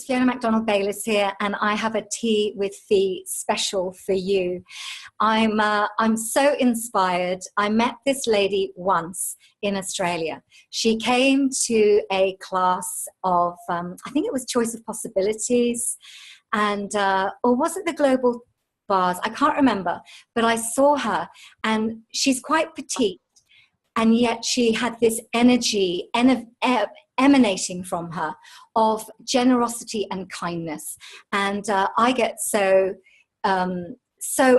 Fiona McDonald Baylis here, and I have a tea with Fee special for you. I'm so inspired. I met this lady once in Australia. She came to a class of, I think it was Choice of Possibilities, and or was it the Global Bars? I can't remember, but I saw her, and she's quite petite, and yet she had this energy emanating from her of generosity and kindness. And I get so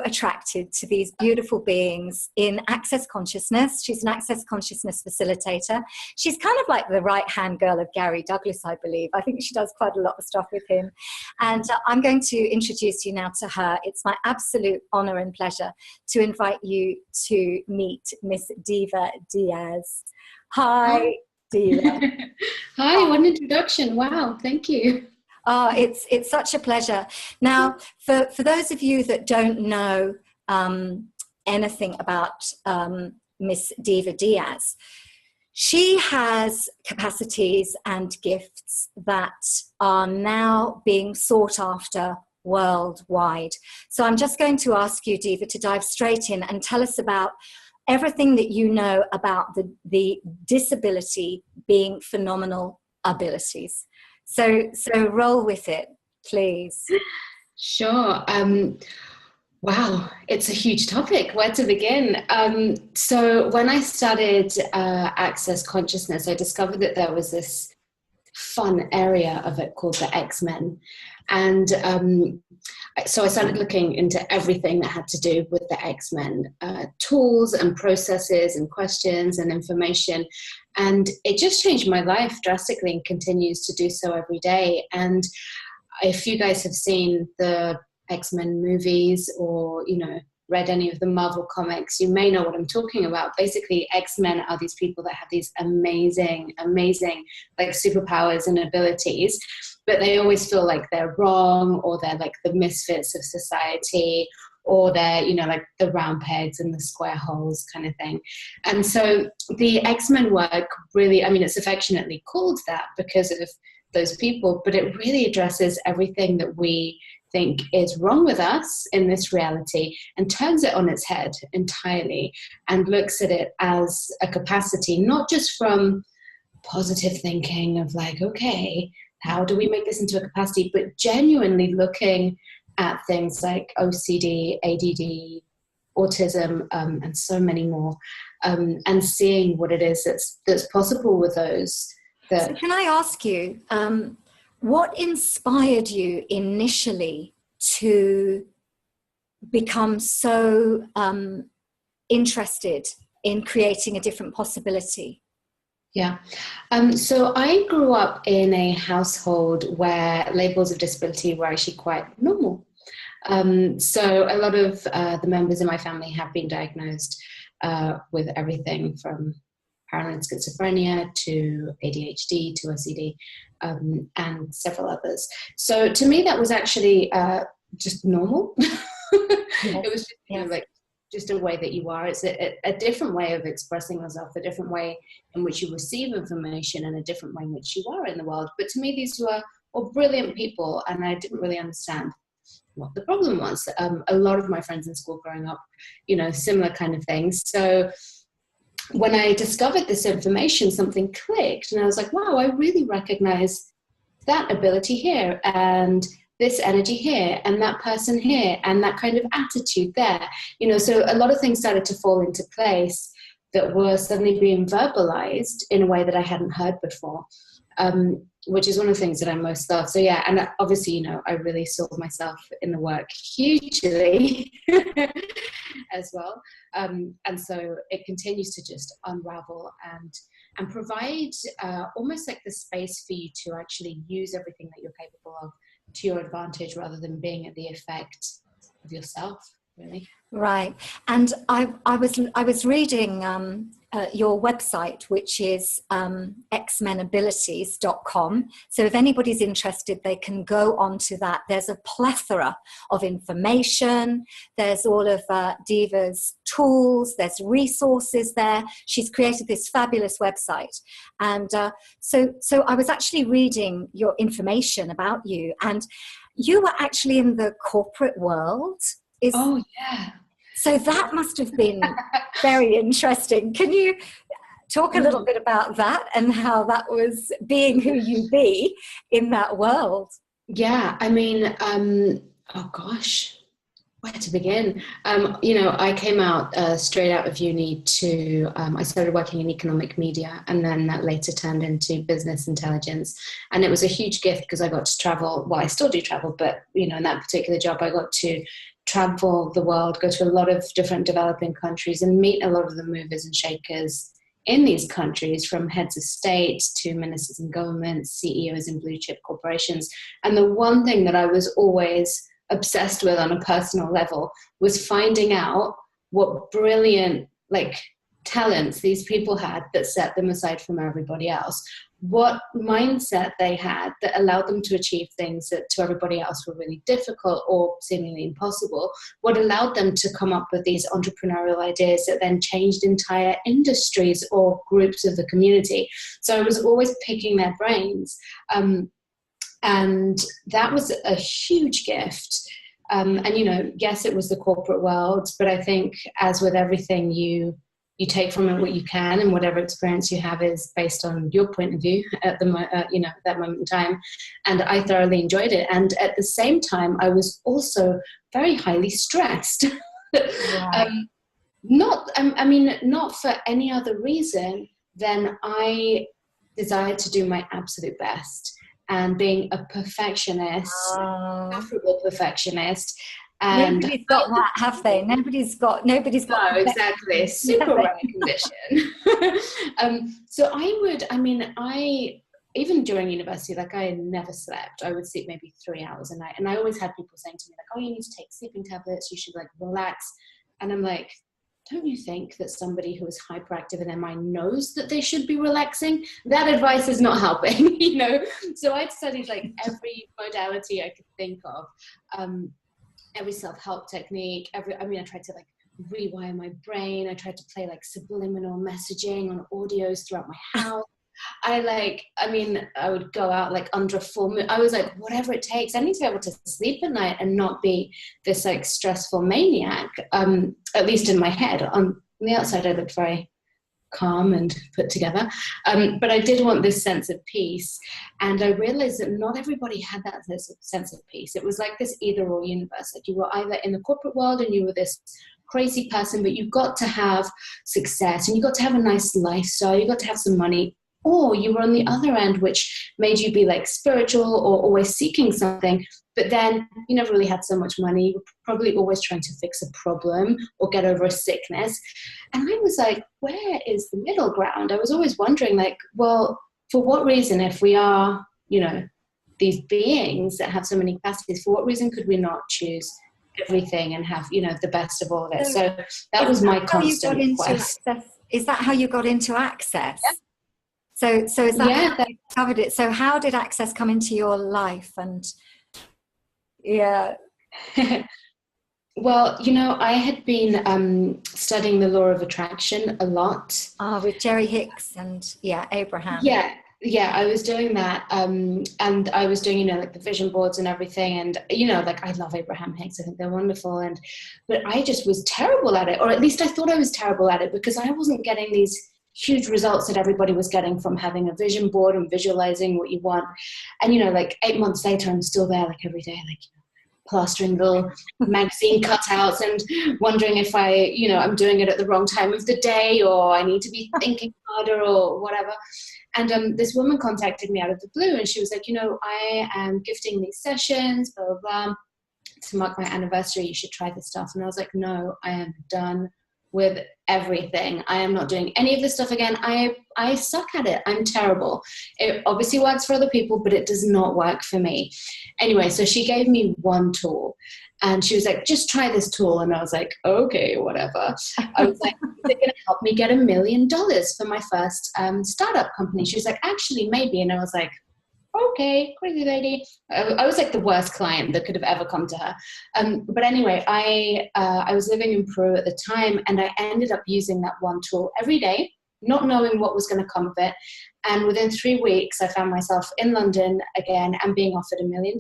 attracted to these beautiful beings in Access Consciousness. She's an Access Consciousness facilitator. She's kind of like the right-hand girl of Gary Douglas, I believe. I think she does quite a lot of stuff with him. And I'm going to introduce you now to her. It's my absolute honor and pleasure to invite you to meet Miss Diva Diaz. Hi, Diva. Hi, what an introduction. Wow, thank you. Oh, it's such a pleasure. Now, for those of you that don't know anything about Miss Diva Diaz, she has capacities and gifts that are now being sought after worldwide. So I'm just going to ask you, Diva, to dive straight in and tell us about everything that you know about the disability being phenomenal abilities. So roll with it, please. Sure. Wow, it's a huge topic. Where to begin? So when I started Access Consciousness, I discovered that there was this fun area of it called the X-Men. And so I started looking into everything that had to do with the X-Men, tools and processes and questions and information. And it just changed my life drastically and continues to do so every day. And if you guys have seen the X-Men movies or, read any of the Marvel comics, you may know what I'm talking about. Basically, X-Men are these people that have these amazing, like superpowers and abilities, but they always feel like they're wrong, or they're like the misfits of society, or they're, like the round pegs and the square holes kind of thing. And so the X-Men work really, it's affectionately called that because of those people, but it really addresses everything that we think is wrong with us in this reality and turns it on its head entirely and looks at it as a capacity, not just from positive thinking of like, okay, how do we make this into a capacity, but genuinely looking at things like OCD, ADD, autism, and so many more, and seeing what it is that's possible with those. So can I ask you, what inspired you initially to become so interested in creating a different possibility? Yeah. So I grew up in a household where labels of disability were actually quite normal. So a lot of the members in my family have been diagnosed with everything from paranoid schizophrenia to ADHD to OCD, and several others. So to me, that was actually just normal. Yes. It was just, like just a way that you are. It's a different way of expressing yourself, a different way in which you receive information, and a different way in which you are in the world. But to me, these were all brilliant people, and I didn't really understand what the problem was. A lot of my friends in school growing up, similar kind of things. So when I discovered this information, something clicked, and I was like, wow, I really recognize that ability here, and this energy here, and that person here, and that kind of attitude there. So a lot of things started to fall into place that were suddenly being verbalized in a way that I hadn't heard before, which is one of the things that I most love. So yeah, and obviously, I really saw myself in the work hugely as well. And so it continues to just unravel and provide almost like the space for you to actually use everything that you're capable of to your advantage, rather than being at the effect of yourself. really. Right. And I was reading your website, which is xmenabilities.com. So if anybody's interested, they can go onto that. There's a plethora of information. There's all of Diva's tools. There's resources there. She's created this fabulous website. And so I was actually reading your information about you, and you were actually in the corporate world. Oh, yeah. So that must have been very interesting. Can you talk a little bit about that and how that was being who you be in that world? Yeah, I mean, oh gosh, where to begin? I came out straight out of uni to, I started working in economic media, and then that later turned into business intelligence. And it was a huge gift because I got to travel. Well, I still do travel, but, in that particular job, I got to travel the world, go to a lot of different developing countries and meet a lot of the movers and shakers in these countries, from heads of state to ministers in governments, CEOs in blue chip corporations. And the one thing that I was always obsessed with on a personal level was finding out what brilliant talents these people had that set them aside from everybody else, what mindset they had that allowed them to achieve things that to everybody else were really difficult or seemingly impossible, what allowed them to come up with these entrepreneurial ideas that then changed entire industries or groups of the community. So I was always picking their brains. And that was a huge gift. Yes, it was the corporate world, but I think, as with everything, you take from it what you can, and whatever experience you have is based on your point of view at that moment in time. And I thoroughly enjoyed it. And at the same time, I was also very highly stressed. Right. Not for any other reason than I desired to do my absolute best. And being a perfectionist, preferable perfectionist. And nobody's got that, have they? Nobody's got. No, exactly. Super rare condition. So I even during university, I never slept. I would sleep maybe 3 hours a night. And I always had people saying to me, oh, you need to take sleeping tablets, you should relax. And I'm like, don't you think that somebody who is hyperactive in their mind knows that they should be relaxing? That advice is not helping, So I'd studied every modality I could think of, every self-help technique. I tried to rewire my brain. I tried to play subliminal messaging on audios throughout my house. I would go out under a full moon. I was whatever it takes. I need to be able to sleep at night and not be this stressful maniac, at least in my head. On the outside, I looked very calm and put together. But I did want this sense of peace. And I realized that not everybody had that sense of peace. It was this either or universe. You were either in the corporate world and you were this crazy person, but you got to have success and you got to have a nice lifestyle. You got to have some money. Or you were on the other end, which made you be spiritual or always seeking something, but then you never really had so much money. You were probably always trying to fix a problem or get over a sickness. And I was where is the middle ground? I was always wondering, well, for what reason, if we are, these beings that have so many capacities, for what reason could we not choose everything and have, the best of all of it? So that was my constant quest. Is that how you got into Access? Yeah. So is that how you covered it? So how did Access come into your life? And Well, I had been studying the law of attraction a lot. With Jerry Hicks and Abraham. Yeah, I was doing that. And I was doing, the vision boards and everything. And, I love Abraham Hicks. I think they're wonderful. But I just was terrible at it, or at least I thought I was terrible at it, because I wasn't getting these huge results that everybody was getting from having a vision board and visualizing what you want. And, 8 months later, I'm still there every day, plastering little magazine cutouts and wondering if I'm doing it at the wrong time of the day, or I need to be thinking harder or whatever. And this woman contacted me out of the blue, and she was I am gifting these sessions, blah, blah, blah, to mark my anniversary. You should try this stuff. And I was no, I am done with everything. I am not doing any of this stuff again. I suck at it. I'm terrible. It obviously works for other people, but it does not work for me. Anyway, so she gave me one tool and she was like, just try this tool. And I was like, okay, whatever. I was like, they're going to help me get $1 million for my first startup company. She was like, actually, maybe. And I was like, okay, crazy lady. I was like the worst client that could have ever come to her. But anyway, I was living in Peru at the time, and I ended up using that one tool every day, not knowing what was going to come of it. And within 3 weeks, I found myself in London again and being offered $1 million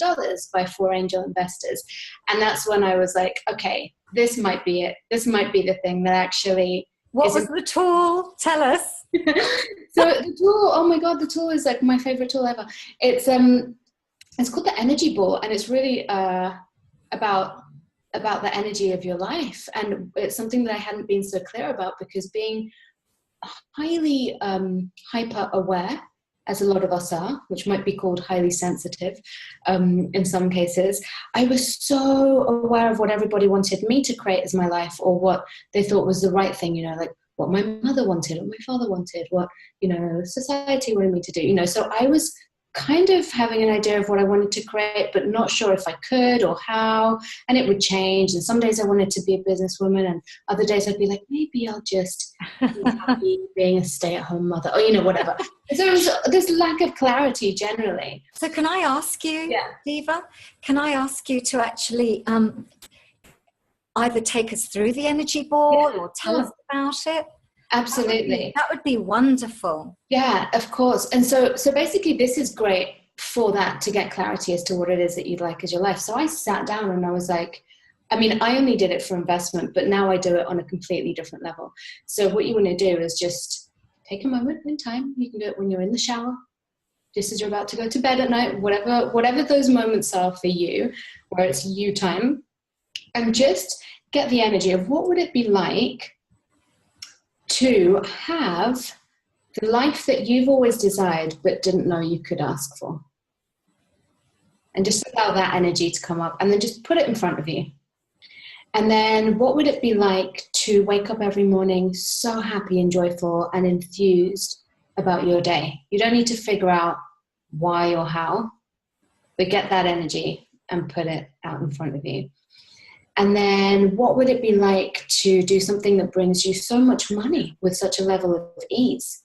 by 4 angel investors. And that's when I was like, okay, this might be it. This might be the thing that actually... What was the tool? Tell us. So the tool, oh my God, the tool is like my favorite tool ever. It's called the energy ball, and it's really about the energy of your life. And it's something that I hadn't been so clear about, because being highly hyper aware, as a lot of us are, which might be called highly sensitive in some cases, I was so aware of what everybody wanted me to create as my life, or what they thought was the right thing, like what my mother wanted, what my father wanted, what, society wanted me to do, so I was kind of having an idea of what I wanted to create, but not sure if I could or how, and it would change. And some days I wanted to be a businesswoman, and other days I'd be like, maybe I'll just be happy being a stay-at-home mother, or whatever. So there was this lack of clarity generally. So can I ask you, Diva, can I ask you to actually either take us through the energy ball or tell us about it? Absolutely. That would be wonderful. Yeah, of course. And so basically this is great for that, to get clarity as to what it is that you'd like as your life. So I sat down and I was like, I only did it for investment, but now I do it on a completely different level. So what you want to do is just take a moment in time. You can do it when you're in the shower, just as you're about to go to bed at night, whatever those moments are for you, where it's you time, and just get the energy of what would it be like to have the life that you've always desired but didn't know you could ask for. And just allow that energy to come up, and then just put it in front of you. And then what would it be like to wake up every morning so happy and joyful and enthused about your day? You don't need to figure out why or how, but get that energy and put it out in front of you. And then what would it be like to do something that brings you so much money with such a level of ease?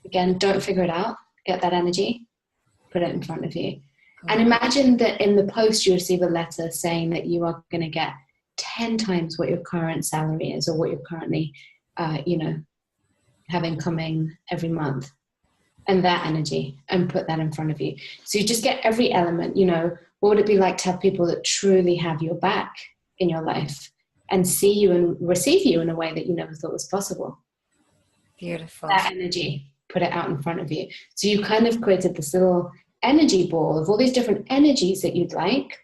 Again, don't figure it out. Get that energy, put it in front of you. And imagine that in the post you receive a letter saying that you are going to get 10 times what your current salary is, or what you're currently, having coming every month. And that energy, and put that in front of you. So you just get every element, what would it be like to have people that truly have your back in your life and see you and receive you in a way that you never thought was possible? Beautiful. That energy, put it out in front of you. So you kind of created this little energy ball of all these different energies that you'd like.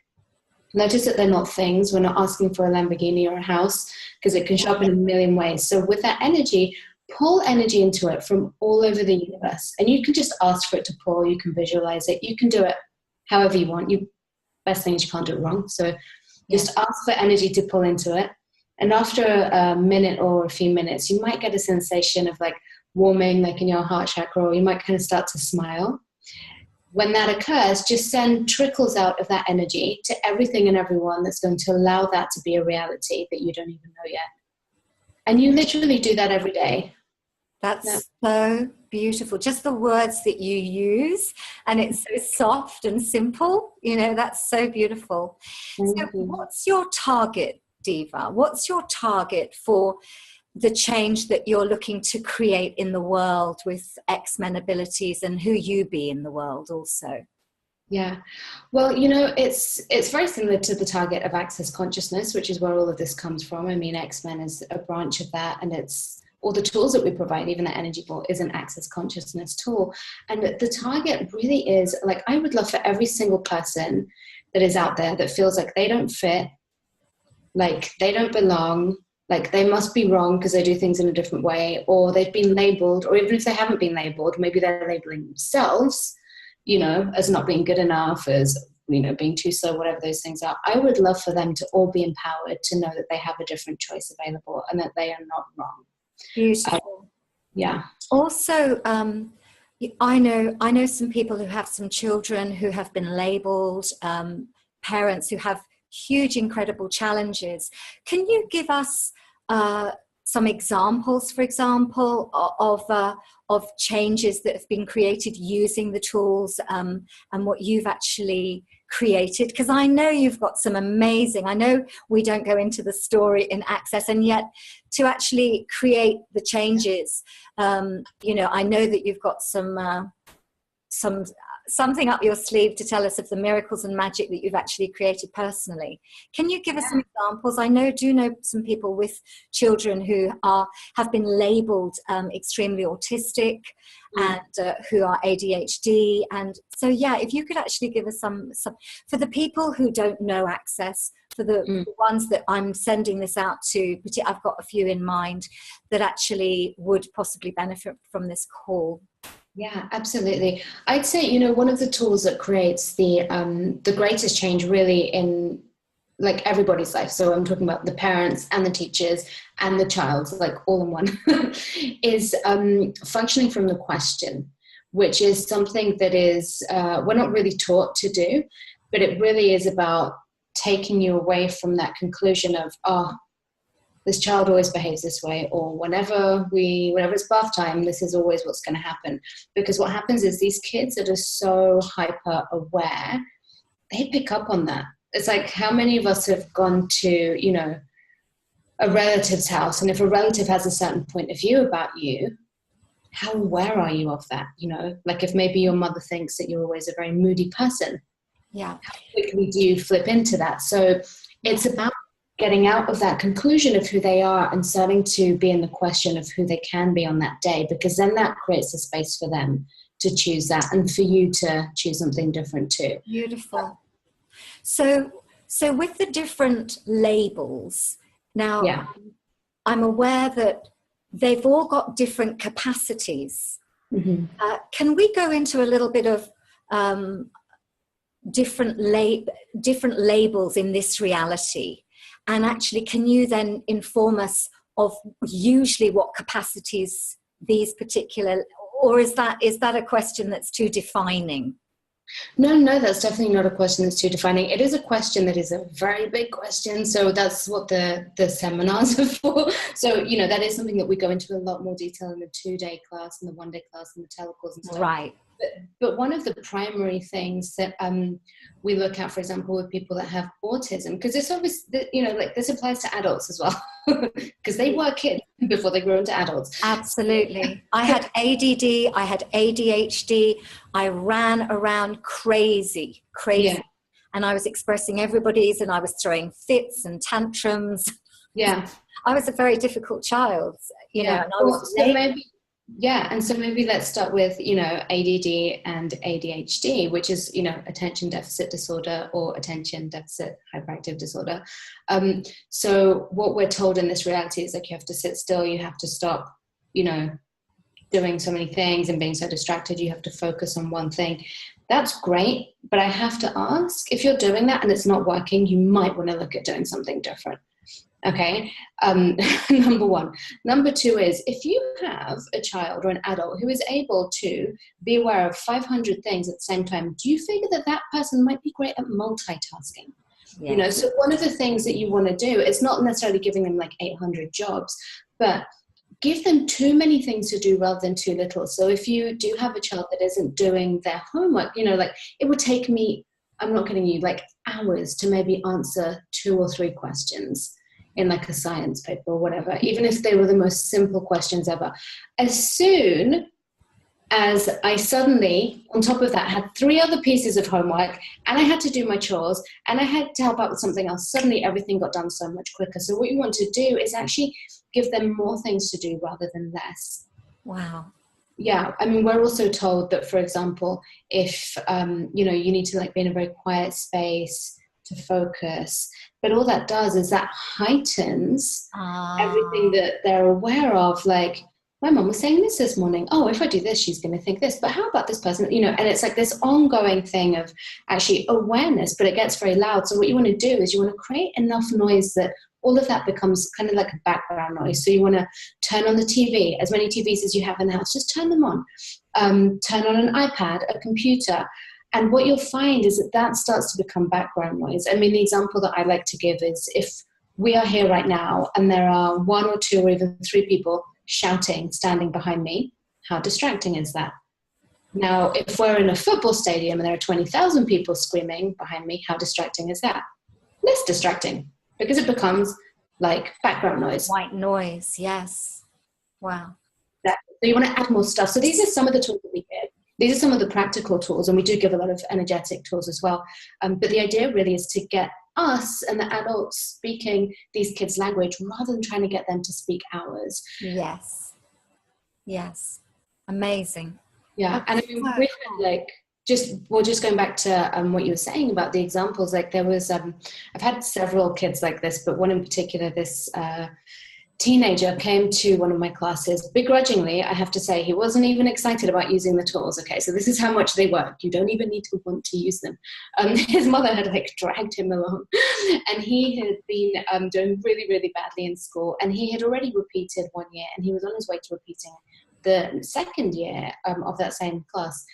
Notice that they're not things. We're not asking for a Lamborghini or a house, because it can show up in a million ways. So with that energy, pull energy into it from all over the universe. And you can just ask for it to pull. You can visualize it. You can do it however you want. Best thing is you can't do it wrong. So just ask for energy to pull into it. And after a minute or a few minutes, you might get a sensation of like warming, like in your heart chakra, or you might kind of start to smile. When that occurs, just send trickles out of that energy to everything and everyone that's going to allow that to be a reality that you don't even know yet. And you literally do that every day. That's so beautiful. Just the words that you use, and it's so soft and simple. That's so beautiful. So what's your target, Diva? What's your target for the change that you're looking to create in the world with X-Men abilities, and who you be in the world also? Yeah. Well, it's very similar to the target of Access Consciousness, which is where all of this comes from. X-Men is a branch of that, and it's all the tools that we provide. Even the energy ball is an Access Consciousness tool. And the target really is, like, I would love for every single person that is out there that feels like they don't fit, like they don't belong, like they must be wrong because they do things in a different way, or they've been labeled, or even if they haven't been labeled, maybe they're labeling themselves, as not being good enough, as being too slow, whatever those things are. I would love for them to all be empowered to know that they have a different choice available and that they are not wrong. Beautiful. Yeah. Also, I know some people who have some children who have been labeled, parents who have huge, incredible challenges. Can you give us some examples, for example, of changes that have been created using the tools, and what you've actually created? Because I know you've got some amazing, I know we don't go into the story in Access, and yet to actually create the changes, I know that you've got something up your sleeve to tell us of the miracles and magic that you've actually created personally. Can you give us some examples? I do know some people with children who have been labelled extremely autistic and who are ADHD. And so, if you could actually give us some for the people who don't know Access, for the ones that I'm sending this out to, I've got a few in mind that actually would possibly benefit from this call. Yeah, absolutely. I'd say, one of the tools that creates the greatest change really in like everybody's life. So I'm talking about the parents and the teachers and the child, like all in one, is functioning from the question, which is something that is, we're not really taught to do, but it really is about taking you away from that conclusion of, this child always behaves this way, or whenever it's bath time, this is always what's going to happen. Because what happens is these kids that are so hyper aware, they pick up on that. It's like, how many of us have gone to, a relative's house, and if a relative has a certain point of view about you, how aware are you of that? Like if maybe your mother thinks that you're always a very moody person, how quickly do you flip into that? So it's about getting out of that conclusion of who they are and starting to be in the question of who they can be on that day, because then that creates a space for them to choose that and for you to choose something different too. Beautiful. So with the different labels, now I'm aware that they've all got different capacities. Mm-hmm. Can we go into a little bit of different labels in this reality? And actually, can you then inform us of usually what capacities these particular, or is that a question that's too defining? No, that's definitely not a question that's too defining. It is a question that is a very big question. So that's what the seminars are for. So, that is something that we go into a lot more detail in the 2-day class and the 1-day class and the telecourse and stuff. Right. But one of the primary things that we look at, for example, with people that have autism, because this obviously, this applies to adults as well, because they were kids before they grew into adults. Absolutely. I had ADD, I had ADHD, I ran around crazy. Yeah. And I was expressing everybody's, and I was throwing fits and tantrums. Yeah. I was a very difficult child, and I was and so maybe let's start with, ADD and ADHD, which is, attention deficit disorder or attention deficit hyperactive disorder. So what we're told in this reality is like, you have to sit still, you have to stop, doing so many things and being so distracted, you have to focus on one thing. That's great, but I have to ask, if you're doing that and it's not working, you might want to look at doing something different. Okay, number one. Number two is, if you have a child or an adult who is able to be aware of 500 things at the same time, do you figure that person might be great at multitasking? Yeah. So one of the things that you want to do is not necessarily giving them like 800 jobs, but give them too many things to do rather than too little. So if you do have a child that isn't doing their homework, like it would take me, I'm not kidding you, like hours to maybe answer 2 or 3 questions in like a science paper or whatever, even if they were the most simple questions ever. As soon as I suddenly, on top of that, had 3 other pieces of homework, and I had to do my chores, and I had to help out with something else, suddenly everything got done so much quicker. So what you want to do is actually give them more things to do rather than less. Wow. Yeah, I mean, we're also told that, for example, if, you need to like be in a very quiet space to focus, but all that does is that heightens everything that they're aware of, like, my mom was saying this morning. Oh, if I do this, she's going to think this. But how about this person? You know, and it's like this ongoing thing of actually awareness, but it gets very loud. So what you want to do is you want to create enough noise that all of that becomes kind of like a background noise. So you want to turn on the TV, as many TVs as you have in the house, just turn them on. Turn on an iPad, a computer. And what you'll find is that that starts to become background noise. I mean, the example that I like to give is if we are here right now and there are 1 or 2 or even 3 people shouting, standing behind me, how distracting is that? Now, if we're in a football stadium and there are 20,000 people screaming behind me, how distracting is that? Less distracting, because it becomes like background noise. White noise, yes. Wow. So you want to add more stuff. So these are some of the tools that we give. These are some of the practical tools, and we do give a lot of energetic tools as well. But the idea really is to get us and the adults speaking these kids' language rather than trying to get them to speak ours. Yes. Yes. Amazing. Yeah. That's and I mean, we've had like, just going back to what you were saying about the examples, like there was, I've had several kids like this, but one in particular, this teenager came to one of my classes begrudgingly. I have to say, he wasn't even excited about using the tools. Okay, so this is how much they work. You don't even need to want to use them. His mother had like dragged him along, and he had been doing really, really badly in school, and he had already repeated 1 year, and he was on his way to repeating the second year of that same class.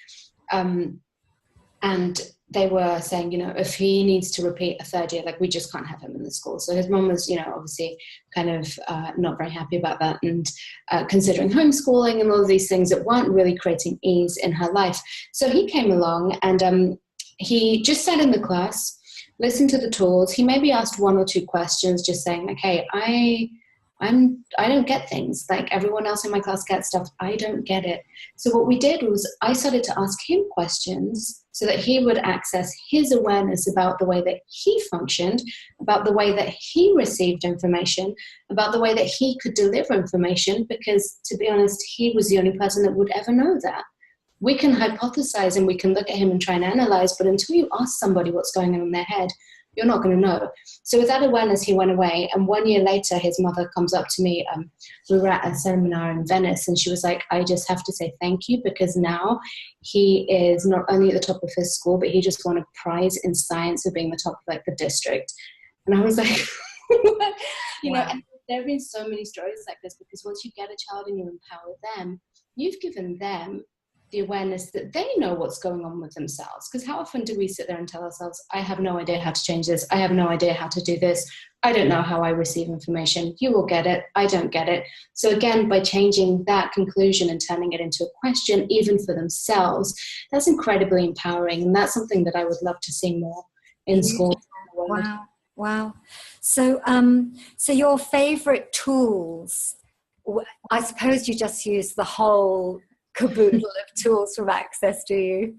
And they were saying, you know, if he needs to repeat a third year, like we just can't have him in the school. So his mom was, you know, obviously kind of not very happy about that, and considering homeschooling and all of these things that weren't really creating ease in her life. So he came along and he just sat in the class, listened to the tools. He maybe asked 1 or 2 questions, just saying like, hey, I don't get things like everyone else in my class gets stuff. I don't get it. So what we did was I started to ask him questions so that he would access his awareness about the way that he functioned, about the way that he received information, about the way that he could deliver information, because to be honest, he was the only person that would ever know that. We can hypothesize and we can look at him and try and analyze, but until you ask somebody what's going on in their head, you're not going to know. So with that awareness, he went away. And 1 year later, his mother comes up to me. We were at a seminar in Venice, and she was like, I just have to say thank you, because now he is not only at the top of his school, but he just won a prize in science of being the top of like the district. And I was like, you know, and there have been so many stories like this, because once you get a child and you empower them, you've given them the awareness that they know what's going on with themselves. Because how often do we sit there and tell ourselves, I have no idea how to change this. I have no idea how to do this. I don't know how I receive information. You will get it. I don't get it. So again, by changing that conclusion and turning it into a question, even for themselves, that's incredibly empowering. And that's something that I would love to see more in school. Wow. Wow. So, so your favorite tools, I suppose you just use the whole caboodle of tools from Access, do you?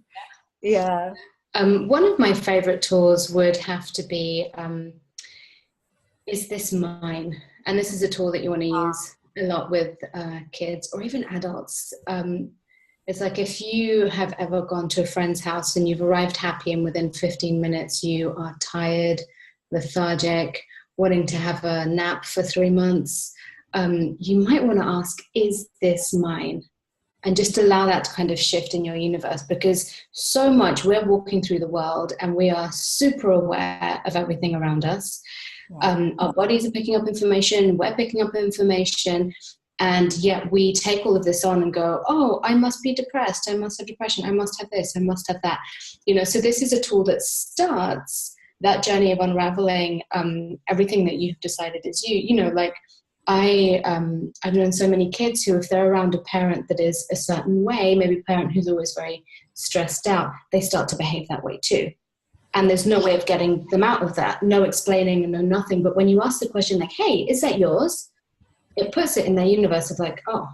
Yeah. One of my favorite tools would have to be, is this mine? And this is a tool that you want to use a lot with kids or even adults. It's like if you have ever gone to a friend's house and you've arrived happy and within 15 minutes you are tired, lethargic, wanting to have a nap for 3 months, you might want to ask, is this mine? And just allow that to kind of shift in your universe, because so much we're walking through the world and we are super aware of everything around us. Our bodies are picking up information, we're picking up information, and yet we take all of this on and go, oh, I must be depressed, I must have depression, I must have this, I must have that. You know, so this is a tool that starts that journey of unraveling everything that you've decided is you. You know, like I've known so many kids who, if they're around a parent that is a certain way, maybe a parent who's always very stressed out, they start to behave that way too. And there's no way of getting them out of that, no explaining and no nothing. But when you ask the question like, hey, is that yours? It puts it in their universe of like, oh,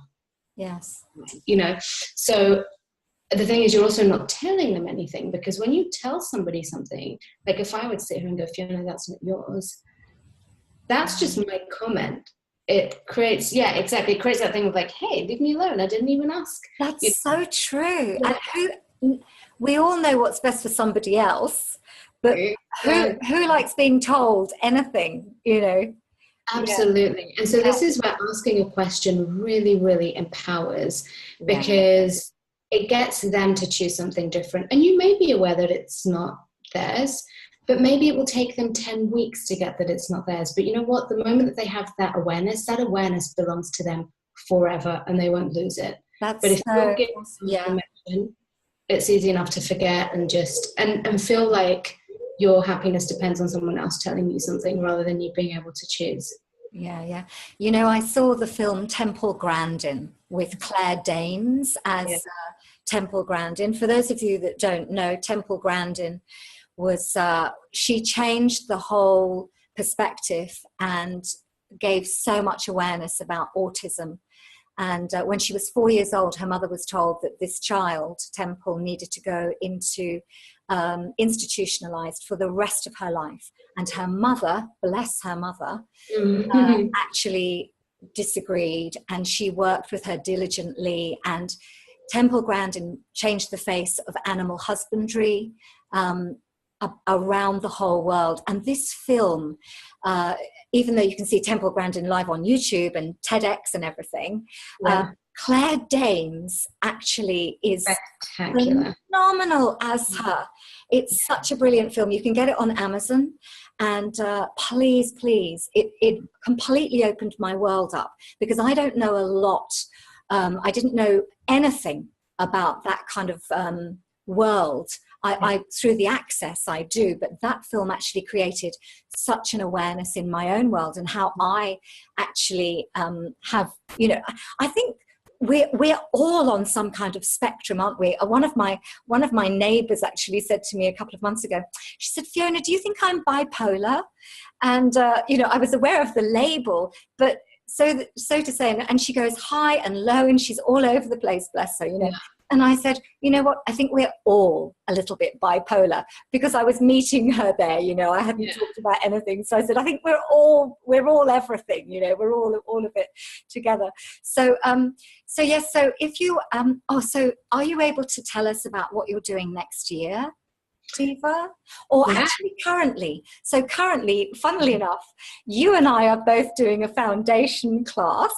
yes, you know. So the thing is, you're also not telling them anything, because when you tell somebody something, like if I would sit here and go, Fiona, that's not yours, that's just my comment. It creates, yeah, exactly. It creates that thing of like, hey, leave me alone. I didn't even ask. That's so true. Yeah. And we all know what's best for somebody else, but who likes being told anything, you know? Absolutely. And so this is where asking a question really, really empowers, because it gets them to choose something different. And you may be aware that it's not theirs, but maybe it will take them 10 weeks to get that it's not theirs. But you know what? The moment that they have that awareness belongs to them forever, and they won't lose it. But if you give them information, it's easy enough to forget and just and feel like your happiness depends on someone else telling you something rather than you being able to choose. Yeah. You know, I saw the film Temple Grandin with Claire Danes as Temple Grandin. For those of you that don't know, Temple Grandin was, she changed the whole perspective and gave so much awareness about autism. And when she was 4 years old, her mother was told that this child, Temple, needed to go into institutionalized for the rest of her life. And her mother, bless her mother, actually disagreed, and she worked with her diligently. And Temple Grandin changed the face of animal husbandry around the whole world. And this film, even though you can see Temple Grandin live on YouTube and TEDx and everything, Claire Danes actually is phenomenal as her. It's such a brilliant film. You can get it on Amazon. And please, it completely opened my world up, because I don't know a lot. I didn't know anything about that kind of world. I through the access I do, but that film actually created such an awareness in my own world, and how I actually have, you know, I think we're all on some kind of spectrum, aren't we? One of my neighbors actually said to me a couple of months ago, she said, Fiona, do you think I'm bipolar? And you know, I was aware of the label, but so to say, and she goes high and low, and she's all over the place, bless her, you know. And I said, you know what, I think we're all a little bit bipolar, because I was meeting her there, you know, I hadn't talked about anything. So I said, I think we're all everything, you know, we're all of it together. So, so if you, so are you able to tell us about what you're doing next year, Diva? Or actually currently? So currently, funnily enough, you and I are both doing a foundation class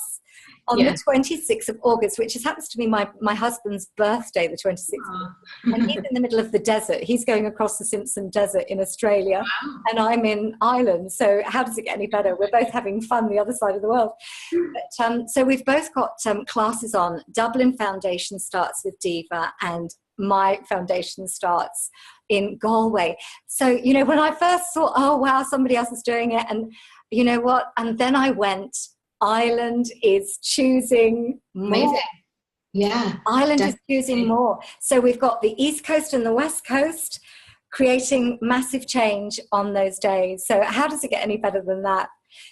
on the 26th of August, which happens to be my husband's birthday, the 26th. And he's in the middle of the desert. He's going across the Simpson Desert in Australia, and I'm in Ireland. So how does it get any better? We're both having fun the other side of the world. But, so we've both got classes on. Dublin Foundation starts with Diva, and my foundation starts in Galway. So, you know, when I first saw, oh, wow, somebody else is doing it, and you know what? And then I went, Ireland is choosing more. Amazing. Yeah. Ireland is choosing more. So we've got the East Coast and the West Coast creating massive change on those days. So how does it get any better than that?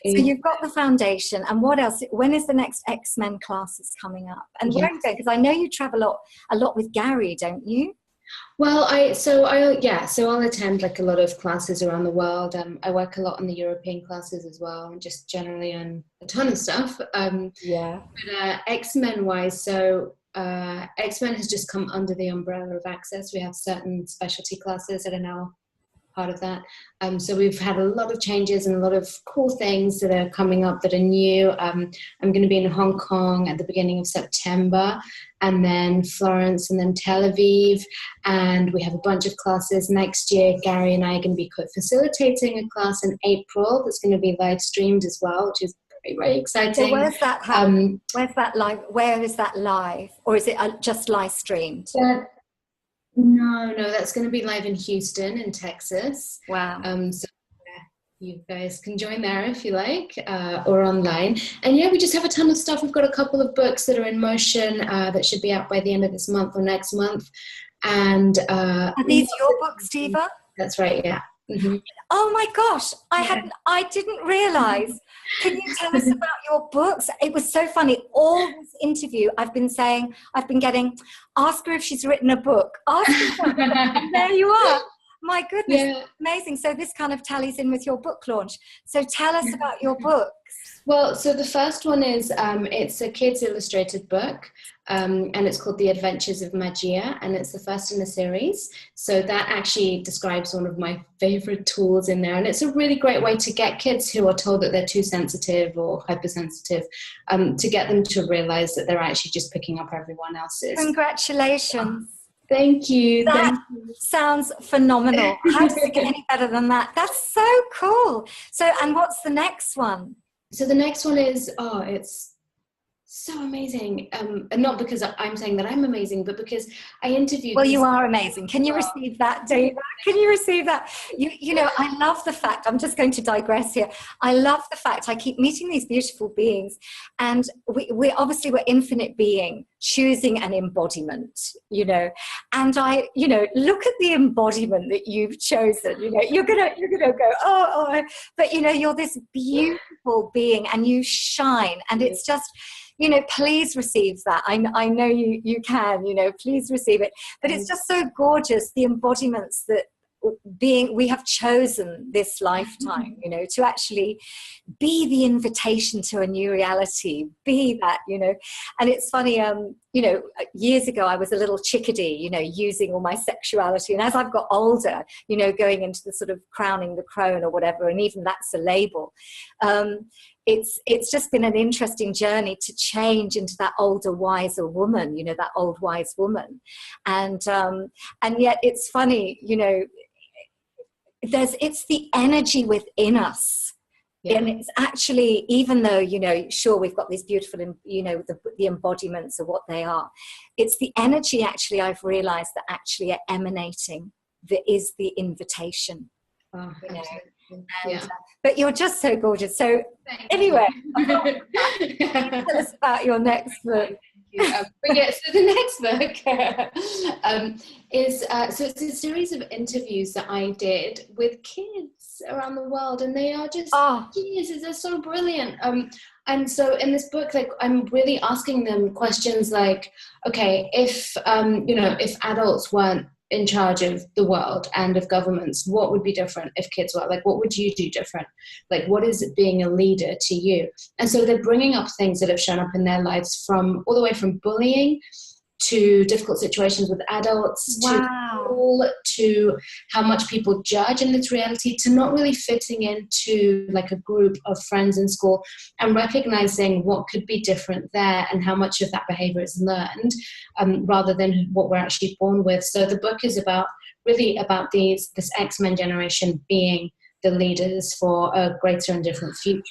So you've got the foundation, and what else? When is the next X-Men classes coming up? And where are you going? Because I know you travel a lot with Gary, don't you? Well, I'll attend like a lot of classes around the world. I work a lot on the European classes as well, and just generally on a ton of stuff. But X-Men wise, so X-Men has just come under the umbrella of Access. We have certain specialty classes that are now part of that. So we've had a lot of changes and a lot of cool things that are coming up that are new. I'm going to be in Hong Kong at the beginning of September, and then Florence, and then Tel Aviv. And we have a bunch of classes next year. Gary and I are going to be co-facilitating a class in April that's going to be live streamed as well, which is very, very exciting. So where's that where's that live? Where is that live? Or is it just live streamed? No, that's going to be live in Houston, in Texas. Wow. So you guys can join there if you like, or online. And we just have a ton of stuff. We've got a couple of books that are in motion that should be out by the end of this month or next month. And are these your books, Diva? That's right. Yeah. Mm-hmm. Oh my gosh, I didn't realize. Can you tell us about your books? It was so funny. All this interview I've been getting, ask her if she's written a book. Ask her. And there you are. My goodness, Yeah. amazing. So this kind of tallies in with your book launch. So tell us about your books. Well, so the first one is, it's a kids illustrated book, and it's called The Adventures of Magia, and it's the first in the series. So that actually describes one of my favorite tools in there. And it's a really great way to get kids who are told that they're too sensitive or hypersensitive, to get them to realize that they're actually just picking up everyone else's. Congratulations. Thank you. That sounds phenomenal. How does it get any better than that? That's so cool. So, and what's the next one? So the next one is, it's so amazing. And not because I'm saying that I'm amazing, but because I interviewed. Well, you are amazing. Can you receive that, Diva? Can you receive that? You know, I love the fact, I'm just going to digress here. I love the fact I keep meeting these beautiful beings, and we obviously we're infinite being choosing an embodiment, you know, and I, you know, look at the embodiment that you've chosen. You know, you're gonna go, but you know, you're this beautiful being and you shine, and it's just, you know, please receive that. I know you can, you know, please receive it. But it's just so gorgeous, the embodiments that we have chosen this lifetime, you know, to actually be the invitation to a new reality, be that, you know. And it's funny, you know, years ago I was a little chickadee, you know, using all my sexuality. And as I've got older, you know, going into the sort of crowning the crone or whatever, and even that's a label, it's just been an interesting journey to change into that older, wiser woman, you know, that old wise woman. And yet it's funny, you know, it's the energy within us. Yeah. And it's actually, even though, you know, sure, we've got these beautiful, you know, the embodiments of what they are, it's the energy actually I've realized that actually are emanating that is the invitation. Oh, you know? And, but you're just so gorgeous. So anyway, tell us about your next book. But yeah, so the next book is so it's a series of interviews that I did with kids around the world, and they are just geniuses. They're so brilliant. And so in this book, like, I'm really asking them questions like, okay, if you know, if adults weren't in charge of the world and of governments, what would be different if kids were? Like, what would you do different? Like, what is it being a leader to you? And so they're bringing up things that have shown up in their lives, from all the way from bullying to difficult situations with adults, to how much people judge in this reality, to not really fitting into like a group of friends in school, and recognizing what could be different there and how much of that behavior is learned, rather than what we're actually born with. So the book is about this X-Men generation being the leaders for a greater and different future.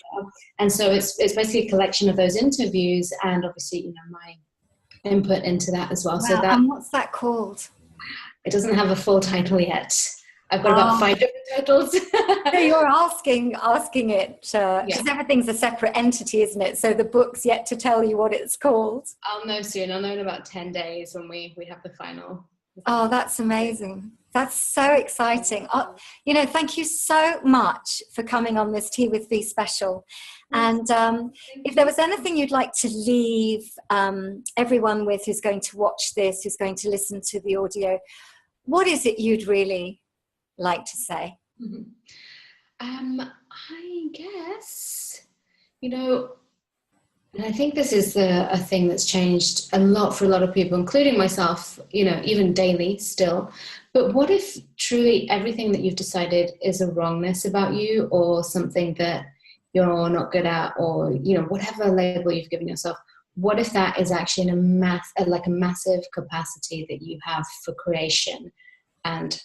And so it's basically a collection of those interviews, and obviously, you know, my input into that as well. Wow. So that, and what's that called? It doesn't have a full title yet. I've got about 5 different titles. So you're asking it, because everything's a separate entity, isn't it? So the book's yet to tell you what it's called. I'll know soon. I'll know in about 10 days when we have the final. Oh, that's amazing. That's so exciting. You know, thank you so much for coming on this Tea with V special. And if there was anything you'd like to leave everyone with who's going to watch this, who's going to listen to the audio, what is it you'd really like to say? I guess, you know, and I think this is a thing that's changed a lot for a lot of people, including myself, you know, even daily still. But what if truly everything that you've decided is a wrongness about you, or something that you're not good at, or, you know, whatever label you've given yourself? What if that is actually a massive capacity that you have for creation and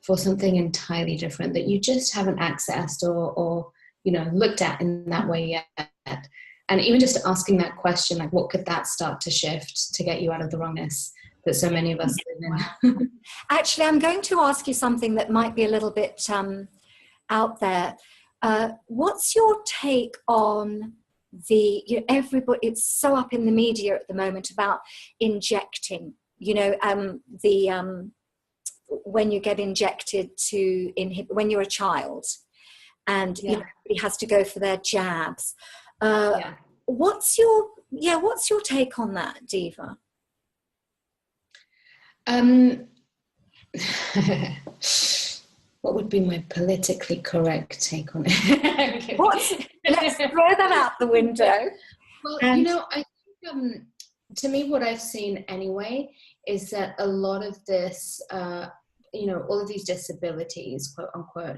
for something entirely different that you just haven't accessed or you know, looked at in that way yet? And even just asking that question, like, what could that start to shift to get you out of the wrongness that so many of us live in? Actually, I'm going to ask you something that might be a little bit out there. What's your take on you know, everybody, it's so up in the media at the moment about injecting, you know, when you get injected when you're a child, and you know, everybody has to go for their jabs. What's your take on that, Diva? what would be my politically correct take on it? Let's throw that out the window. Well, you know, I think to me, what I've seen anyway is that a lot of this, you know, all of these disabilities, quote unquote,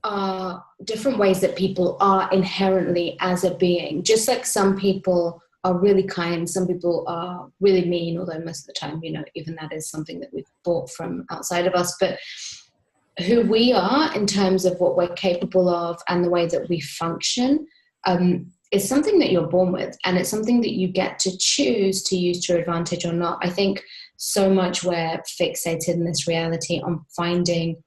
are different ways that people are inherently as a being. Just like some people are really kind, some people are really mean, although most of the time, you know, even that is something that we've bought from outside of us. But who we are in terms of what we're capable of and the way that we function is something that you're born with, and it's something that you get to choose to use to your advantage or not. I think so much we're fixated in this reality on finding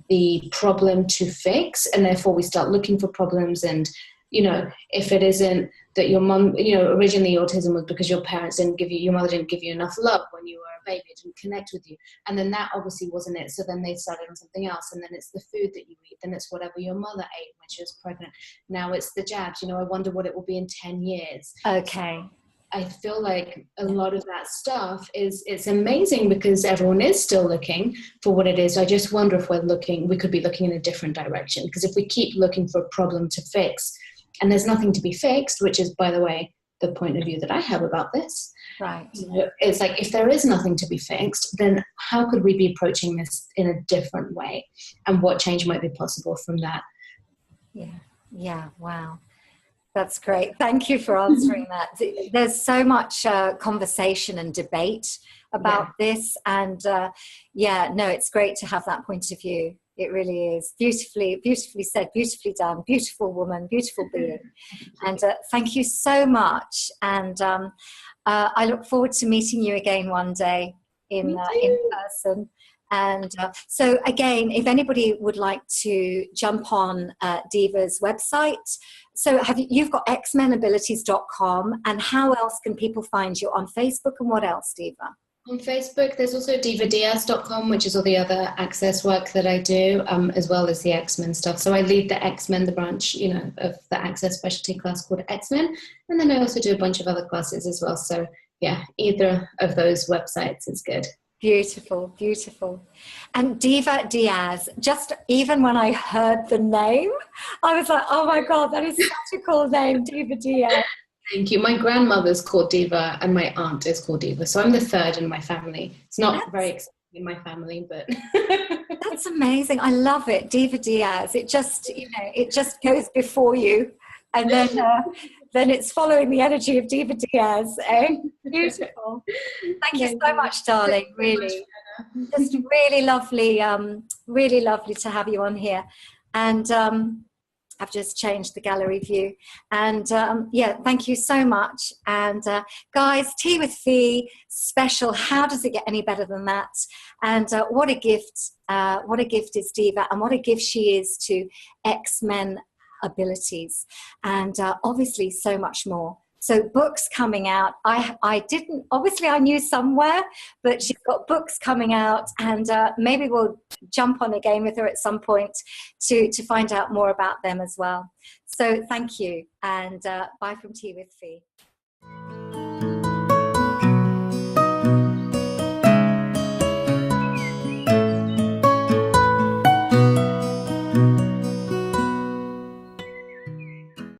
the problem to fix, and therefore we start looking for problems. And, you know, if it isn't that your mum, you know, originally autism was because your parents didn't give you, your mother didn't give you enough love when you were a baby, it didn't connect with you, and then that obviously wasn't it, so then they started on something else, and then it's the food that you eat, then it's whatever your mother ate when she was pregnant, now it's the jabs. You know, I wonder what it will be in 10 years. Okay. I feel like a lot of that stuff it's amazing because everyone is still looking for what it is. I just wonder if we could be looking in a different direction, because if we keep looking for a problem to fix and there's nothing to be fixed, which is, by the way, the point of view that I have about this. Right. You know, it's like, if there is nothing to be fixed, then how could we be approaching this in a different way? And what change might be possible from that? Yeah. Yeah. Wow. That's great. Thank you for answering that. There's so much conversation and debate about this. And yeah, no, it's great to have that point of view. It really is. Beautifully, beautifully said, beautifully done, beautiful woman, beautiful being. And thank you so much. And I look forward to meeting you again one day in person. And so again, if anybody would like to jump on Diva's website, so you've got xmenabilities.com, and how else can people find you on Facebook, and what else, Diva? On Facebook, there's also divadiaz.com, which is all the other access work that I do, as well as the X-Men stuff. So I lead the X-Men, the branch, you know, of the access specialty class called X-Men. And then I also do a bunch of other classes as well. So yeah, either of those websites is good. Beautiful, beautiful. And Diva Diaz, just even when I heard the name, I was like, oh my God, that is such a cool name, Diva Diaz. Thank you. My grandmother's called Diva and my aunt is called Diva. So I'm the third in my family. It's not very exciting in my family, but... That's amazing. I love it. Diva Diaz. It just, you know, it just goes before you. And then it's following the energy of Diva Diaz. Eh? Beautiful. Thank you so much, darling. Really. Just really lovely to have you on here. And I've just changed the gallery view. And yeah, thank you so much. And guys, Tea with Fee special. How does it get any better than that? And what a gift is Diva, and what a gift she is to X-Men abilities, and obviously so much more. So books coming out. I didn't, obviously I knew somewhere, but she's got books coming out, and maybe we'll jump on again with her at some point to find out more about them as well. So thank you, and bye from Tea with Fee.